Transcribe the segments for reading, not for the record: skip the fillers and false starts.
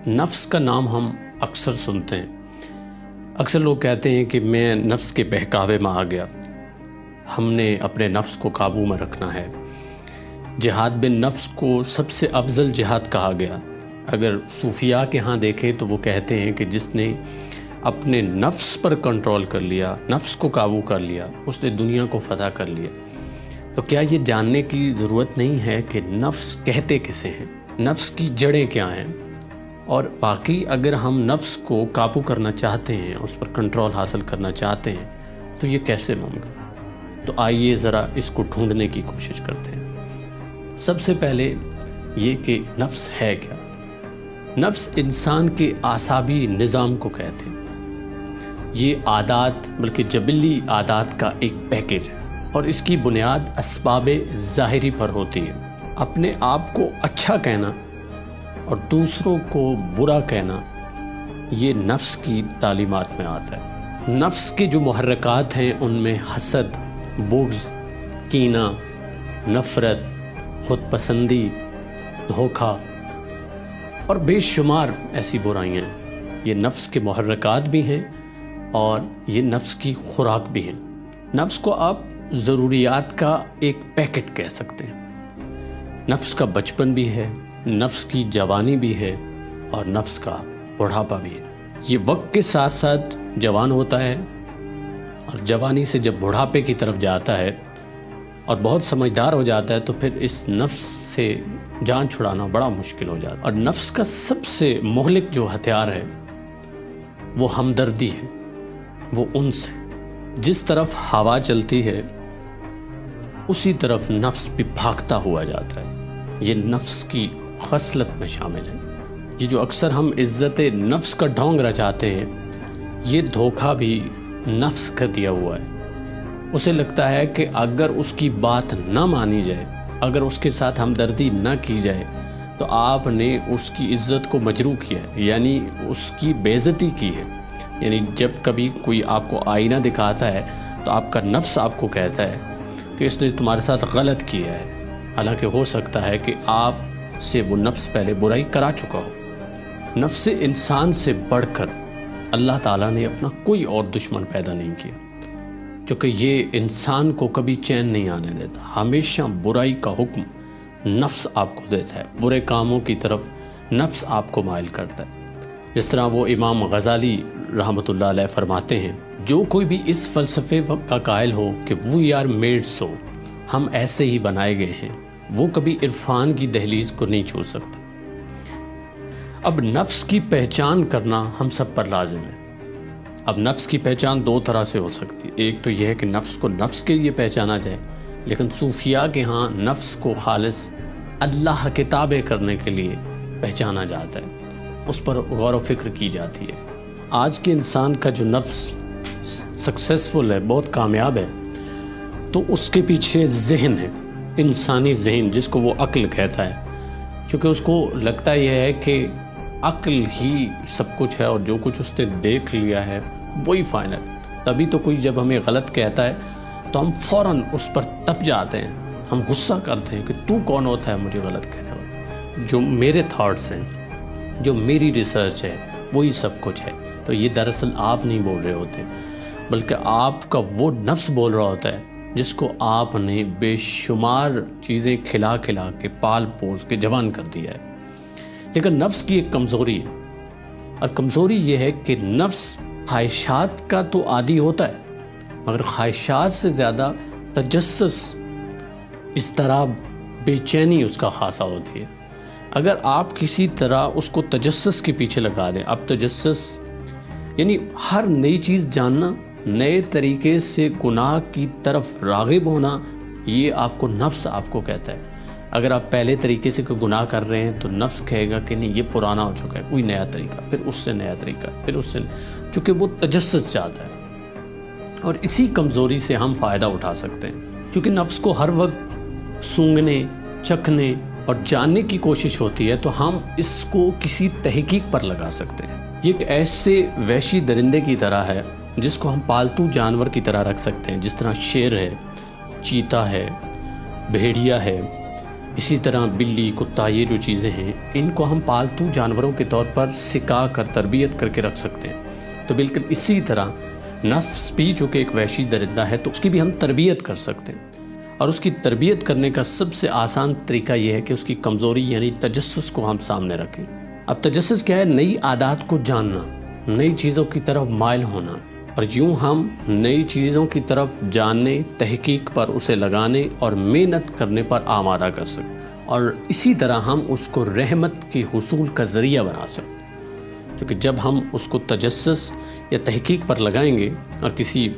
نفس کا نام ہم اکثر سنتے ہیں۔ اکثر لوگ کہتے ہیں کہ میں نفس کے بہکاوے میں آ گیا، ہم نے اپنے نفس کو قابو میں رکھنا ہے۔ جہاد بن نفس کو سب سے افضل جہاد کہا گیا۔ اگر صوفیاء کے ہاں دیکھیں تو وہ کہتے ہیں کہ جس نے اپنے نفس پر کنٹرول کر لیا، نفس کو قابو کر لیا، اس نے دنیا کو فتح کر لیا۔ تو کیا یہ جاننے کی ضرورت نہیں ہے کہ نفس کہتے کسے ہیں، نفس کی جڑیں کیا ہیں، اور باقی اگر ہم نفس کو قابو کرنا چاہتے ہیں، اس پر کنٹرول حاصل کرنا چاہتے ہیں تو یہ کیسے ممکن؟ تو آئیے ذرا اس کو ڈھونڈنے کی کوشش کرتے ہیں۔ سب سے پہلے یہ کہ نفس ہے کیا؟ نفس انسان کے اعصابی نظام کو کہتے ہیں۔ یہ عادات بلکہ جبلی عادات کا ایک پیکج ہے، اور اس کی بنیاد اسباب ظاہری پر ہوتی ہے۔ اپنے آپ کو اچھا کہنا اور دوسروں کو برا کہنا، یہ نفس کی تعلیمات میں آتا ہے۔ نفس کے جو محرکات ہیں ان میں حسد، بغض، کینہ، نفرت، خود پسندی، دھوکہ اور بے شمار ایسی برائیاں ہیں۔ یہ نفس کے محرکات بھی ہیں اور یہ نفس کی خوراک بھی ہیں۔ نفس کو آپ ضروریات کا ایک پیکٹ کہہ سکتے ہیں۔ نفس کا بچپن بھی ہے، نفس کی جوانی بھی ہے، اور نفس کا بڑھاپا بھی ہے۔ یہ وقت کے ساتھ ساتھ جوان ہوتا ہے، اور جوانی سے جب بڑھاپے کی طرف جاتا ہے اور بہت سمجھدار ہو جاتا ہے تو پھر اس نفس سے جان چھڑانا بڑا مشکل ہو جاتا ہے۔ اور نفس کا سب سے مہلک جو ہتھیار ہے وہ ہمدردی ہے، وہ انس ہے۔ جس طرف ہوا چلتی ہے اسی طرف نفس بھی بھاگتا ہوا جاتا ہے۔ یہ نفس کی خصلت میں شامل ہے۔ یہ جو اکثر ہم عزت نفس کا ڈھونگ رچاتے ہیں، یہ دھوکہ بھی نفس کا دیا ہوا ہے۔ اسے لگتا ہے کہ اگر اس کی بات نہ مانی جائے، اگر اس کے ساتھ ہمدردی نہ کی جائے تو آپ نے اس کی عزت کو مجروح کیا ہے، یعنی اس کی بے عزتی کی ہے۔ یعنی جب کبھی کوئی آپ کو آئینہ دکھاتا ہے تو آپ کا نفس آپ کو کہتا ہے کہ اس نے تمہارے ساتھ غلط کیا ہے، حالانکہ ہو سکتا ہے کہ آپ سے وہ نفس پہلے برائی کرا چکا ہو۔ نفس انسان سے بڑھ کر اللہ تعالیٰ نے اپنا کوئی اور دشمن پیدا نہیں کیا، کیونکہ یہ انسان کو کبھی چین نہیں آنے دیتا۔ ہمیشہ برائی کا حکم نفس آپ کو دیتا ہے، برے کاموں کی طرف نفس آپ کو مائل کرتا ہے۔ جس طرح وہ امام غزالی رحمۃ اللہ علیہ فرماتے ہیں، جو کوئی بھی اس فلسفے کا قائل ہو کہ وی آر میڈ سو، ہم ایسے ہی بنائے گئے ہیں، وہ کبھی عرفان کی دہلیز کو نہیں چھو سکتا۔ اب نفس کی پہچان کرنا ہم سب پر لازم ہے۔ اب نفس کی پہچان دو طرح سے ہو سکتی ہے۔ ایک تو یہ ہے کہ نفس کو نفس کے لیے پہچانا جائے، لیکن صوفیاء کے ہاں نفس کو خالص اللہ کے تابع کرنے کے لیے پہچانا جاتا ہے، اس پر غور و فکر کی جاتی ہے۔ آج کے انسان کا جو نفس سکسیسفل ہے، بہت کامیاب ہے، تو اس کے پیچھے ذہن ہے، انسانی ذہن، جس کو وہ عقل کہتا ہے، کیونکہ اس کو لگتا یہ ہے کہ عقل ہی سب کچھ ہے اور جو کچھ اس نے دیکھ لیا ہے وہی فائنل۔ تبھی تو کوئی جب ہمیں غلط کہتا ہے تو ہم فوراً اس پر تپ جاتے ہیں، ہم غصہ کرتے ہیں کہ تو کون ہوتا ہے مجھے غلط کہنے والا؟ جو میرے تھاٹس ہیں، جو میری ریسرچ ہے، وہی سب کچھ ہے۔ تو یہ دراصل آپ نہیں بول رہے ہوتے، بلکہ آپ کا وہ نفس بول رہا ہوتا ہے جس کو آپ نے بے شمار چیزیں کھلا کھلا کے پال پوس کے جوان کر دیا ہے۔ لیکن نفس کی ایک کمزوری ہے، اور کمزوری یہ ہے کہ نفس خواہشات کا تو عادی ہوتا ہے، مگر خواہشات سے زیادہ تجسس، اضطراب، بے چینی اس کا خاصا ہوتی ہے۔ اگر آپ کسی طرح اس کو تجسس کے پیچھے لگا دیں، اب تجسس یعنی ہر نئی چیز جاننا، نئے طریقے سے گناہ کی طرف راغب ہونا، یہ آپ کو نفس آپ کو کہتا ہے۔ اگر آپ پہلے طریقے سے کوئی گناہ کر رہے ہیں تو نفس کہے گا کہ نہیں، یہ پرانا ہو چکا ہے، کوئی نیا طریقہ، پھر اس سے نیا طریقہ، پھر اس سے، چونکہ وہ تجسس چاہتا ہے۔ اور اسی کمزوری سے ہم فائدہ اٹھا سکتے ہیں، کیونکہ نفس کو ہر وقت سونگھنے، چکھنے اور جاننے کی کوشش ہوتی ہے، تو ہم اس کو کسی تحقیق پر لگا سکتے ہیں۔ یہ ایک ایسے وحشی درندے کی طرح ہے جس کو ہم پالتو جانور کی طرح رکھ سکتے ہیں، جس طرح شیر ہے، چیتا ہے، بھیڑیا ہے، اسی طرح بلی، کتا، یہ جو چیزیں ہیں ان کو ہم پالتو جانوروں کے طور پر سکھا کر تربیت کر کے رکھ سکتے ہیں۔ تو بالکل اسی طرح نفس بھی چونکہ ایک وحشی درندہ ہے تو اس کی بھی ہم تربیت کر سکتے ہیں، اور اس کی تربیت کرنے کا سب سے آسان طریقہ یہ ہے کہ اس کی کمزوری یعنی تجسس کو ہم سامنے رکھیں۔ اب تجسس کیا ہے؟ نئی عادات کو جاننا، نئی چیزوں کی طرف مائل ہونا، اور یوں ہم نئی چیزوں کی طرف جاننے، تحقیق پر اسے لگانے اور محنت کرنے پر آمادہ کر سکیں، اور اسی طرح ہم اس کو رحمت کے حصول کا ذریعہ بنا سکیں، کیونکہ جب ہم اس کو تجسس یا تحقیق پر لگائیں گے اور کسی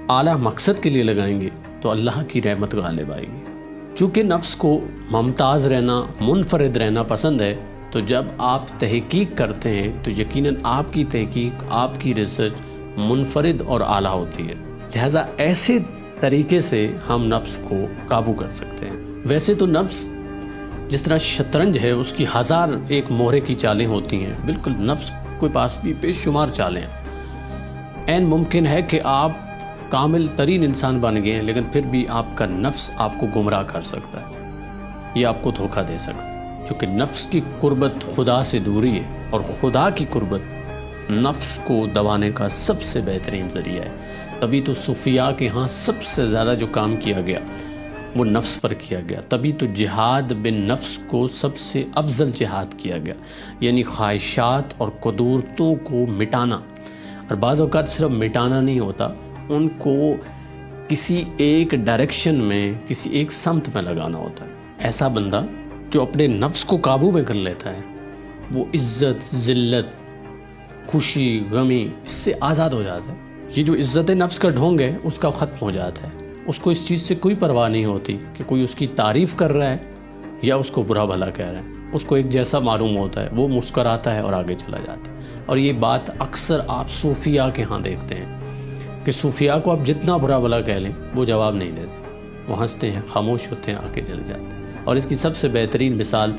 اعلیٰ مقصد کے لیے لگائیں گے تو اللہ کی رحمت غالب آئے گی۔ چونکہ نفس کو ممتاز رہنا، منفرد رہنا پسند ہے، تو جب آپ تحقیق کرتے ہیں تو یقیناً آپ کی تحقیق، آپ کی ریسرچ منفرد اور اعلیٰ ہوتی ہے۔ لہٰذا ایسے طریقے سے ہم نفس کو قابو کر سکتے ہیں۔ ویسے تو نفس جس طرح شطرنج ہے، اس کی 1001 مہرے کی چالیں ہوتی ہیں، بالکل نفس کے پاس بھی بے شمار چالیں ہیں۔ عین ممکن ہے کہ آپ کامل ترین انسان بن گئے ہیں، لیکن پھر بھی آپ کا نفس آپ کو گمراہ کر سکتا ہے، یہ آپ کو دھوکہ دے سکتا ہے، کیونکہ نفس کی قربت خدا سے دوری ہے، اور خدا کی قربت نفس کو دبانے کا سب سے بہترین ذریعہ ہے۔ تبھی تو صوفیاء کے ہاں سب سے زیادہ جو کام کیا گیا وہ نفس پر کیا گیا، تبھی تو جہاد بن نفس کو سب سے افضل جہاد کیا گیا، یعنی خواہشات اور قدورتوں کو مٹانا، اور بعض اوقات صرف مٹانا نہیں ہوتا، ان کو کسی ایک ڈائریکشن میں، کسی ایک سمت میں لگانا ہوتا ہے۔ ایسا بندہ جو اپنے نفس کو قابو میں کر لیتا ہے وہ عزت، ذلت، خوشی، غمی اس سے آزاد ہو جاتا ہے۔ یہ جو عزت نفس کا ڈھونگ ہے اس کا ختم ہو جاتا ہے، اس کو اس چیز سے کوئی پرواہ نہیں ہوتی کہ کوئی اس کی تعریف کر رہا ہے یا اس کو برا بھلا کہہ رہا ہے، اس کو ایک جیسا معلوم ہوتا ہے، وہ مسکراتا ہے اور آگے چلا جاتا ہے۔ اور یہ بات اکثر آپ صوفیاء کے ہاں دیکھتے ہیں کہ صوفیاء کو آپ جتنا برا بھلا کہہ لیں وہ جواب نہیں دیتے، وہ ہنستے ہیں، خاموش ہوتے ہیں، آگے چلے جاتے ہیں۔ اور اس کی سب سے بہترین مثال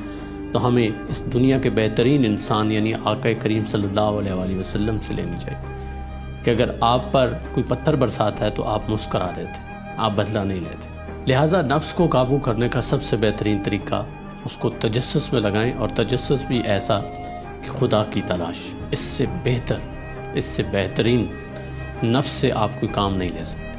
تو ہمیں اس دنیا کے بہترین انسان یعنی آقا کریم صلی اللہ علیہ وآلہ وسلم سے لینی چاہیے کہ اگر آپ پر کوئی پتھر برساتا ہے تو آپ مسکرا دیتے، آپ بدلہ نہیں لیتے۔ لہٰذا نفس کو قابو کرنے کا سب سے بہترین طریقہ اس کو تجسس میں لگائیں، اور تجسس بھی ایسا کہ خدا کی تلاش، اس سے بہترین نفس سے آپ کوئی کام نہیں لے سکتے۔